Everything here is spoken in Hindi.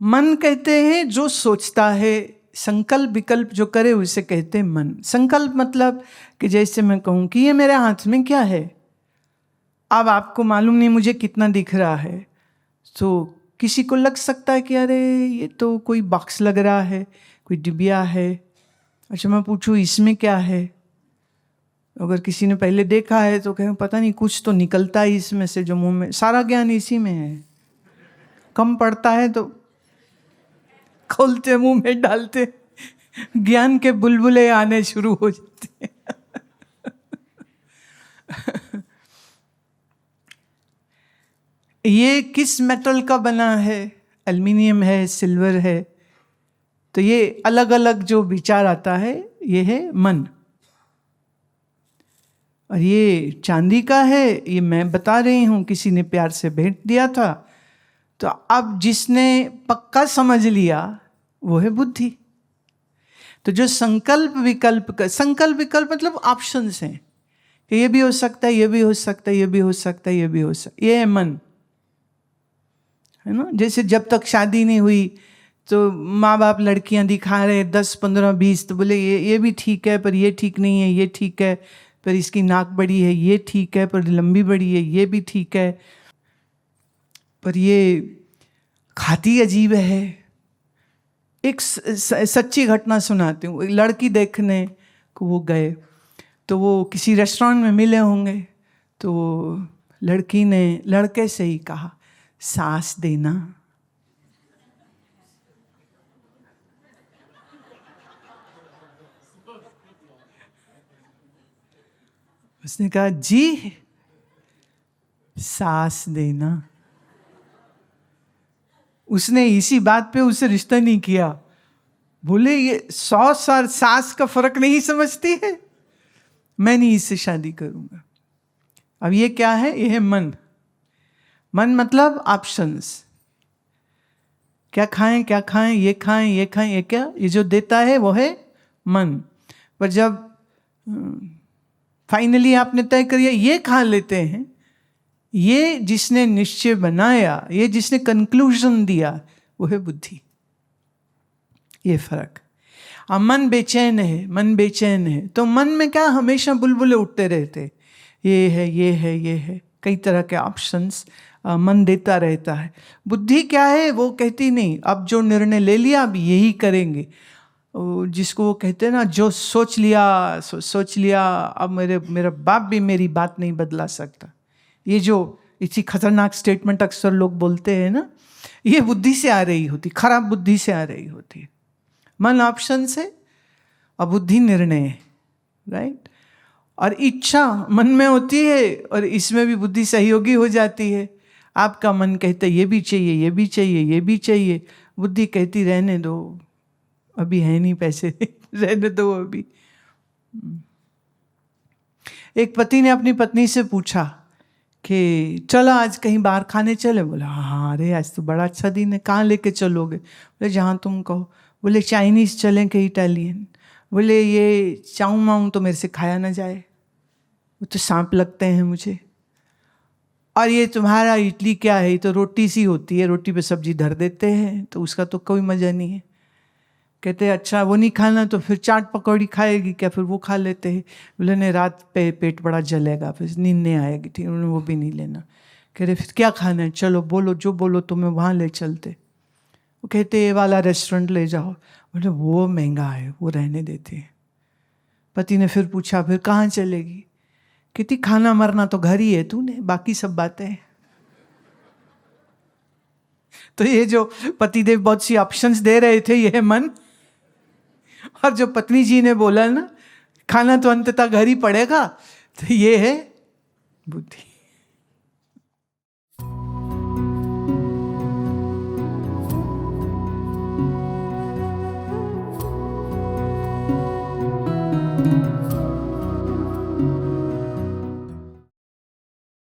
मन कहते हैं जो सोचता है, संकल्प विकल्प जो करे उसे कहते हैं मन। संकल्प मतलब कि जैसे मैं कहूँ कि ये मेरे हाथ में क्या है, अब आपको मालूम नहीं मुझे कितना दिख रहा है, तो किसी को लग सकता है कि अरे ये तो कोई बॉक्स लग रहा है, कोई डिबिया है। अच्छा मैं पूछूँ इसमें क्या है, अगर किसी ने पहले देखा है तो कहें पता नहीं कुछ तो निकलता है इसमें से जो मुंह में, सारा ज्ञान इसी में है। कम पड़ता है तो खोलते मुंह में डालते, ज्ञान के बुलबुले आने शुरू हो जाते हैं। ये किस मेटल का बना है, एल्युमिनियम है, सिल्वर है, तो ये अलग अलग जो विचार आता है ये है मन। और ये चांदी का है, ये मैं बता रही हूं, किसी ने प्यार से भेंट दिया था, तो अब जिसने पक्का समझ लिया वो है बुद्धि। तो जो संकल्प विकल्प मतलब ऑप्शंस हैं कि ये भी हो सकता है, ये भी हो सकता है, ये भी हो सकता है, ये भी हो सकता है, ये है मन, है ना। जैसे जब तक शादी नहीं हुई तो माँ बाप लड़कियां दिखा रहे 10, 15, 20, तो बोले ये भी ठीक है पर ये ठीक नहीं है, ये ठीक है पर इसकी नाक बड़ी है, ये ठीक है पर लंबी बड़ी है, ये भी ठीक है पर ये खाती अजीब है। एक सच्ची घटना सुनाती हूँ। लड़की देखने को वो गए, तो वो किसी रेस्टोरेंट में मिले होंगे, तो लड़की ने लड़के से ही कहा सांस देना। उसने कहा जी सांस देना। उसने इसी बात पे उससे रिश्ता नहीं किया। बोले ये 100 साल सांस का फर्क नहीं समझती है, मैं नहीं इससे शादी करूंगा। अब ये क्या है, ये है मन। मन मतलब ऑप्शंस, क्या खाएं क्या खाएं, ये खाएं ये खाएं, ये क्या, ये जो देता है वो है मन। पर जब फाइनली आपने तय कर लिया ये खा लेते हैं, ये जिसने निश्चय बनाया, ये जिसने कंक्लूजन दिया, वो है बुद्धि। ये फर्क। अब मन बेचैन है, मन बेचैन है, तो मन में क्या हमेशा बुलबुले उठते रहते, ये है ये है ये है, कई तरह के ऑप्शंस मन देता रहता है। बुद्धि क्या है, वो कहती नहीं अब जो निर्णय ले लिया अब यही करेंगे, जिसको वो कहते हैं ना जो सोच लिया अब मेरा बाप भी मेरी बात नहीं बदला सकता। ये जो इसी खतरनाक स्टेटमेंट अक्सर लोग बोलते हैं ना, ये बुद्धि से आ रही होती, खराब बुद्धि से आ रही होती है। मन ऑप्शन से और बुद्धि निर्णय है, राइट। और इच्छा मन में होती है और इसमें भी बुद्धि सहयोगी हो जाती है। आपका मन कहता है ये भी चाहिए, ये भी चाहिए, ये भी चाहिए, बुद्धि कहती रहने दो अभी है नहीं पैसे, रहने दो अभी। एक पति ने अपनी पत्नी से पूछा कि चलो आज कहीं बाहर खाने चले। बोला हाँ, अरे आज तो बड़ा अच्छा दिन है, कहाँ लेके चलोगे? बोले जहाँ तुम कहो। बोले चाइनीज़ चलें कि इटालियन? बोले ये चाऊ माऊ तो मेरे से खाया ना जाए, वो तो सांप लगते हैं मुझे। और ये तुम्हारा इडली क्या है, ये तो रोटी सी होती है, रोटी पे सब्जी धर देते हैं तो उसका तो कोई मज़ा नहीं है। कहते अच्छा वो नहीं खाना तो फिर चाट पकौड़ी खाएगी क्या? फिर वो खा लेते हैं। बोले नहीं रात पे पेट बड़ा जलेगा, फिर नींद नहीं आएगी, ठीक, उन्होंने वो भी नहीं लेना। कह रहे फिर क्या खाना है? चलो बोलो, जो बोलो तुम्हें वहाँ ले चलते। वो कहते ये वाला रेस्टोरेंट ले जाओ। बोले वो महंगा है, वो रहने देते हैं। पति ने फिर पूछा फिर कहाँ चलेगी? कहती खाना मरना तो घर ही है तूने, बाकी सब बातें। तो ये जो पतिदेव बहुत सी ऑप्शंस दे रहे थे, ये है मन। और जो पत्नी जी ने बोला ना खाना तो अंततः घर ही पड़ेगा, तो ये है बुद्धि।